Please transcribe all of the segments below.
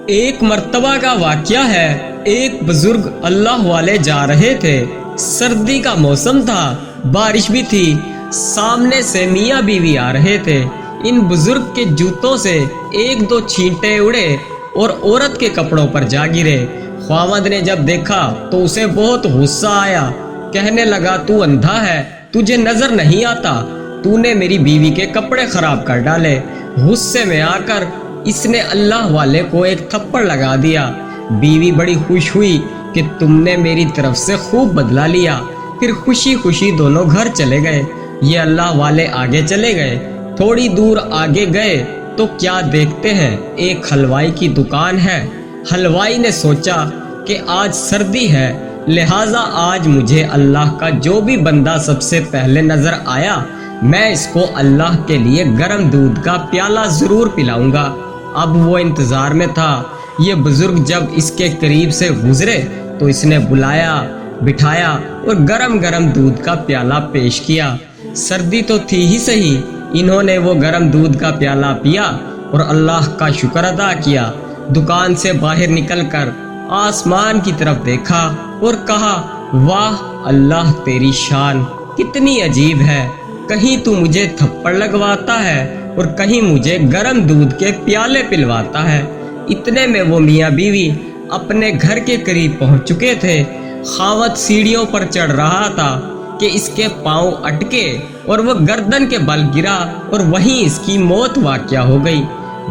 ایک مرتبہ کا واقعہ ہے۔ ایک بزرگ اللہ والے جا رہے تھے۔ سردی کا موسم تھا، بارش بھی تھی۔ سامنے سے میاں بیوی آ رہے تھے۔ ان بزرگ کے جوتوں سے ایک دو چھینٹے اڑے اور عورت کے کپڑوں پر جا گرے۔ خاوند نے جب دیکھا تو اسے بہت غصہ آیا۔ کہنے لگا، تو اندھا ہے، تجھے نظر نہیں آتا، تو نے میری بیوی کے کپڑے خراب کر ڈالے۔ غصے میں آ کر اس نے اللہ والے کو ایک تھپڑ لگا دیا۔ بیوی بڑی خوش ہوئی کہ تم نے میری طرف سے خوب بدلہ لیا۔ پھر خوشی خوشی دونوں گھر چلے گئے۔ یہ اللہ والے آگے چلے گئے۔ تھوڑی دور آگے گئے تو کیا دیکھتے ہیں، ایک حلوائی کی دکان ہے۔ حلوائی نے سوچا کہ آج سردی ہے، لہٰذا آج مجھے اللہ کا جو بھی بندہ سب سے پہلے نظر آیا، میں اس کو اللہ کے لیے گرم دودھ کا پیالہ ضرور پلاؤں گا۔ اب وہ انتظار میں تھا۔ یہ بزرگ جب اس کے قریب سے گزرے تو اس نے بلایا، بٹھایا اور گرم گرم دودھ کا پیالہ پیش کیا۔ سردی تو تھی ہی صحیح، انہوں نے وہ گرم دودھ کا پیالہ پیا اور اللہ کا شکر ادا کیا۔ دکان سے باہر نکل کر آسمان کی طرف دیکھا اور کہا، واہ اللہ تیری شان کتنی عجیب ہے، کہیں تو مجھے تھپڑ لگواتا ہے اور کہیں مجھے گرم دودھ کے پیالے پلواتا ہے۔ اتنے میں وہ میاں بیوی اپنے گھر کے قریب پہنچ چکے تھے۔ خاوند سیڑھیوں پر چڑھ رہا تھا کہ اس کے پاؤں اٹکے اور وہ گردن کے بل گرا اور وہیں اس کی موت واقع ہو گئی۔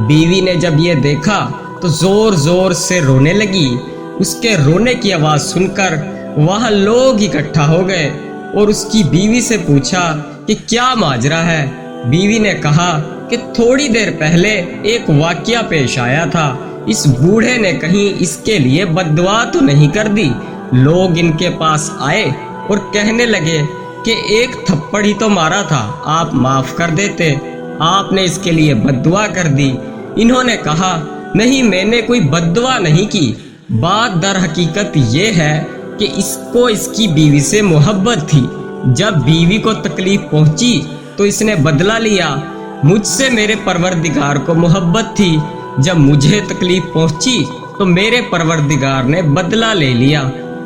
بیوی نے جب یہ دیکھا تو زور زور سے رونے لگی۔ اس کے رونے کی آواز سن کر وہاں لوگ اکٹھا ہو گئے اور اس کی بیوی سے پوچھا کہ کیا ماجرا ہے۔ بیوی نے کہا کہ تھوڑی دیر پہلے ایک واقعہ پیش آیا تھا، اس بوڑھے نے کہیں اس کے لیے بد دعا تو نہیں کر دی۔ لوگ ان کے پاس آئے اور کہنے لگے کہ ایک تھپڑ ہی تو مارا تھا، آپ معاف کر دیتے، آپ نے اس کے لیے بد دعا کر دی۔ انہوں نے کہا، نہیں میں نے کوئی بد دعا نہیں کی، بات در حقیقت یہ ہے کہ اس کو اس کی بیوی سے محبت تھی۔ جب بیوی کو تکلیف پہنچی تو اس نے بدلہ لیا۔ مجھ سے میرے پروردگار کو محبت تھی، جب مجھے تکلیف پہنچی تو میرے پروردگار نے بدلہ لے لیا۔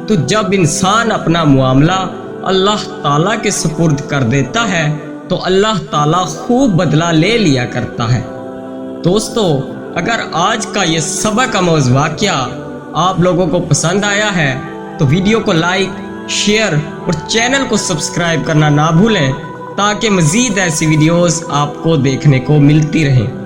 تو جب انسان اپنا معاملہ اللہ تعالیٰ کے سپرد کر دیتا ہے تو اللہ تعالیٰ خوب بدلہ لے لیا کرتا ہے۔ دوستو، اگر آج کا یہ سبق آموز واقعہ آپ لوگوں کو پسند آیا ہے تو ویڈیو کو لائک، شیئر اور چینل کو سبسکرائب کرنا نہ بھولیں تاکہ مزید ایسی ویڈیوز آپ کو دیکھنے کو ملتی رہیں۔